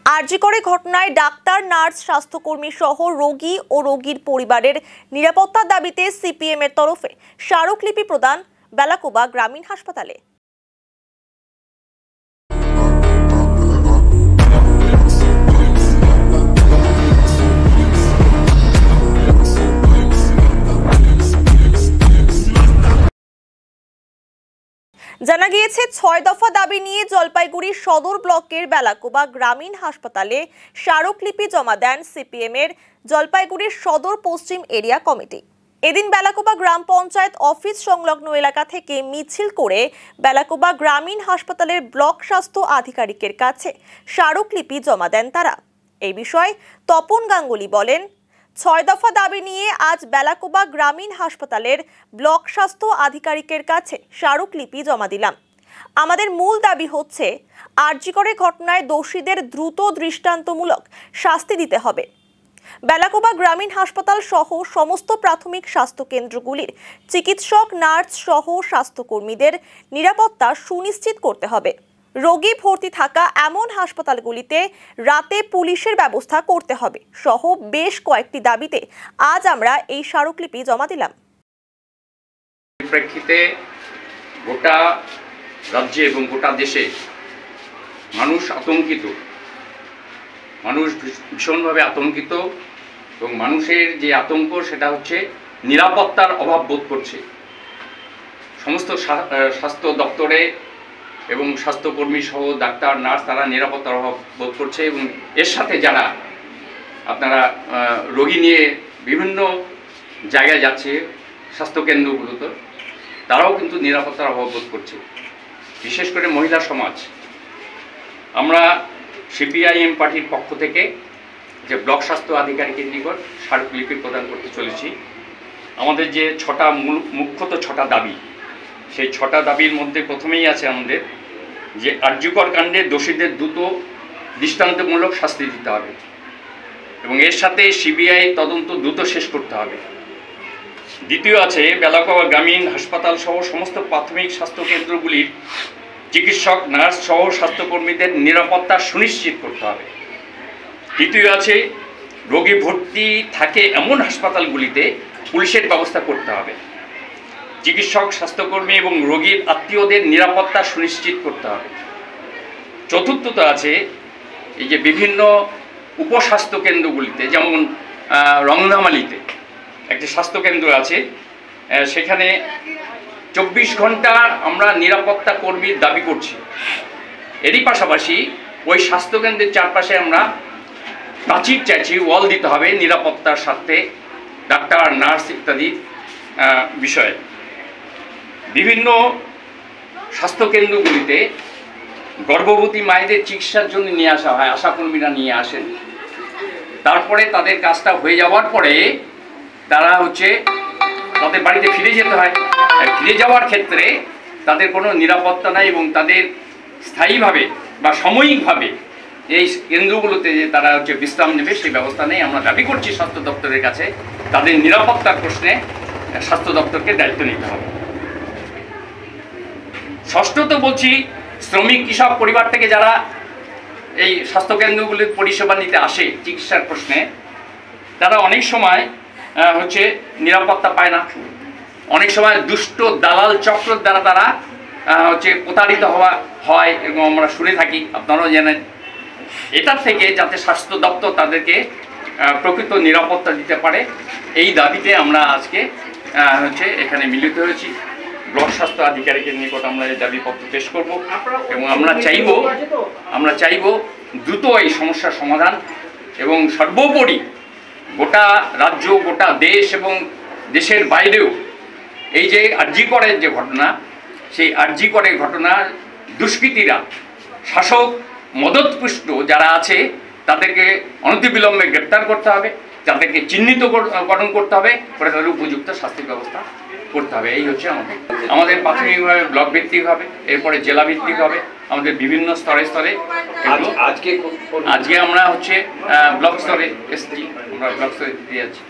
আরজি করে ঘটনায় doctor, nurse, স্বাস্থ্যকর্মী সহ রোগী ও রোগীর পরিবারের নিরাপত্তার দাবিতে সিপিএম এর তরফে স্মারকলিপি প্রদান বেলাকোবা গ্রামীণ হাসপাতালে। জানা গিয়েছে ৬ দফা দাবি নিয়ে জলপাইগুড়ি সদর ব্লকের বেলাকোবা গ্রামীণ হাসপাতালে স্মারকলিপি জমা দেন সিপিএম এর জলপাইগুড়ির সদর পশ্চিম এরিয়া কমিটি। এদিন বেলাকোবা গ্রাম পঞ্চায়েত অফিস সংলগ্ন এলাকা থেকে মিছিল করে বেলাকোবা গ্রামীণ হাসপাতালের ব্লক স্বাস্থ্য আধিকারিকের কাছে স্মারকলিপি জমা দেন তারা। এই বিষয়ে তপন গাঙ্গুলি বলেন, ৬ দফা দাবি নিয়ে আজ বেলাকোবা গ্রামীণ হাসপাতালের ব্লক স্বাস্থ্য আধিকারিকের কাছে স্মারকলিপি জমা দিলাম। আমাদের মূল দাবি হচ্ছে আরজি করে ঘটনায় দোষীদের দ্রুত দৃষ্টান্তমূলক শাস্তি দিতে হবে। বেলাকোবা গ্রামীণ হাসপাতাল সহ সমস্ত প্রাথমিক স্বাস্থ্য কেন্দ্রগুলির চিকিৎসক, নার্স সহ স্বাস্থ্যকর্মীদের নিরাপত্তা সুনিশ্চিত করতে হবে। রোগী ভর্তি থাকা এমন হাসপাতালগুলিতে রাতে পুলিশের ব্যবস্থা করতে হবে সহ বেশ কয়েকটি দাবিতে আজ আমরা এই স্মারকলিপি জমা দিলাম। প্রেক্ষিতে গোটা রাজ্যে এবং গোটা দেশে মানুষ আতঙ্কিত, মানুষ ভীষণভাবে আতঙ্কিত এবং মানুষের যে আতঙ্ক সেটা হচ্ছে নিরাপত্তার অভাব বোধ করছে। সমস্ত স্বাস্থ্য দপ্তরে এবং স্বাস্থ্যকর্মী সহ ডাক্তার, নার্স তারা নিরাপত্তার অভাব বোধ করছে এবং এর সাথে যারা আপনারা রোগী নিয়ে বিভিন্ন জায়গায় যাচ্ছে স্বাস্থ্যকেন্দ্রগুলোতে, তারাও কিন্তু নিরাপত্তার অভাব বোধ করছে। বিশেষ করে মহিলা সমাজ। আমরা সিপিআইএম পার্টির পক্ষ থেকে যে ব্লক স্বাস্থ্য আধিকারিকের নিকট স্মারকলিপি প্রদান করতে চলেছি। আমাদের যে মুখ্যত ছটা দাবি, সেই ছটা দাবির মধ্যে প্রথমেই আছে আমাদের যে আরজিকর কাণ্ডে দোষীদের দ্রুত দৃষ্টান্তমূলক শাস্তি দিতে হবে এবং এর সাথে সিবিআই তদন্ত দ্রুত শেষ করতে হবে। দ্বিতীয় আছে বেলাকোবা গ্রামীণ হাসপাতাল সহ সমস্ত প্রাথমিক স্বাস্থ্য কেন্দ্রগুলির চিকিৎসক, নার্স সহ স্বাস্থ্যকর্মীদের নিরাপত্তা সুনিশ্চিত করতে হবে। তৃতীয় আছে রোগী ভর্তি থাকে এমন হাসপাতালগুলিতে পুলিশের ব্যবস্থা করতে হবে। চিকিৎসক, স্বাস্থ্যকর্মী এবং রোগীর আত্মীয়দের নিরাপত্তা সুনিশ্চিত করতে হবে। চতুর্থত আছে এই যে বিভিন্ন উপস্বাস্থ্য কেন্দ্রগুলিতে, যেমন রংধামালিতে একটি স্বাস্থ্যকেন্দ্র আছে, সেখানে ২৪ ঘন্টা আমরা নিরাপত্তা কর্মীর দাবি করছি। এরই পাশাপাশি ওই স্বাস্থ্যকেন্দ্রের চারপাশে আমরা প্রাচীর চাইছি, ওয়াল দিতে হবে নিরাপত্তার সাথে, ডাক্তার, নার্স ইত্যাদি বিষয়ে। বিভিন্ন স্বাস্থ্যকেন্দ্রগুলিতে গর্ভবতী মায়েদের চিকিৎসার জন্য নিয়ে আসা হয়, আশাকর্মীরা নিয়ে আসেন। তারপরে তাদের কাজটা হয়ে যাওয়ার পরে তারা তাদের বাড়িতে ফিরে যেতে হয়। ফিরে যাওয়ার ক্ষেত্রে তাদের কোনো নিরাপত্তা নাই এবং তাদের স্থায়ীভাবে বা সাময়িকভাবে এই কেন্দ্রগুলোতে যে তারা বিশ্রাম নেবে সেই ব্যবস্থা নেই। আমরা দাবি করছি স্বাস্থ্য দপ্তরের কাছে তাদের নিরাপত্তার প্রশ্নে স্বাস্থ্য দপ্তরকে দায়িত্ব নিতে হবে। ষষ্ঠত বলছি, শ্রমিক, কৃষক পরিবার থেকে যারা এই স্বাস্থ্যকেন্দ্রগুলির পরিষেবা নিতে আসে চিকিৎসার প্রশ্নে, তারা অনেক সময় নিরাপত্তা পায় না। অনেক সময় দুষ্ট দালাল চক্রের দ্বারা তারা প্রতারিত হয় এবং আমরা শুনে থাকি, আপনারাও জানেন। এটার থেকে যাতে স্বাস্থ্য দপ্তর তাদেরকে প্রকৃত নিরাপত্তা দিতে পারে, এই দাবিতে আমরা আজকে এখানে মিলিত হয়েছি। ব্লক স্বাস্থ্য আধিকারিকের নিকট আমরা এই দাবিপত্র পেশ করব এবং আমরা চাইব দ্রুত এই সমস্যার সমাধান এবং সর্বোপরি গোটা রাজ্য, গোটা দেশ এবং দেশের বাইরেও এই যে আরজি করের যে ঘটনা, সেই আরজি করের ঘটনার দুষ্কৃতীরা, শাসক মদতপুষ্ট যারা আছে, তাদেরকে অনতিবিলম্বে গ্রেপ্তার করতে হবে, তাদেরকে চিহ্নিতকরণ করতে হবে, করে তাদের উপযুক্ত শাস্তির ব্যবস্থা করতে হবে। এই হচ্ছে আমাদের প্রাথমিকভাবে ব্লক ভিত্তিক হবে, এরপরে জেলা ভিত্তিক হবে, আমাদের বিভিন্ন স্তরে স্তরে। আজকে আমরা ব্লক স্তরে এসেছি, আমরা ব্লক স্তরে দিতে যাচ্ছি।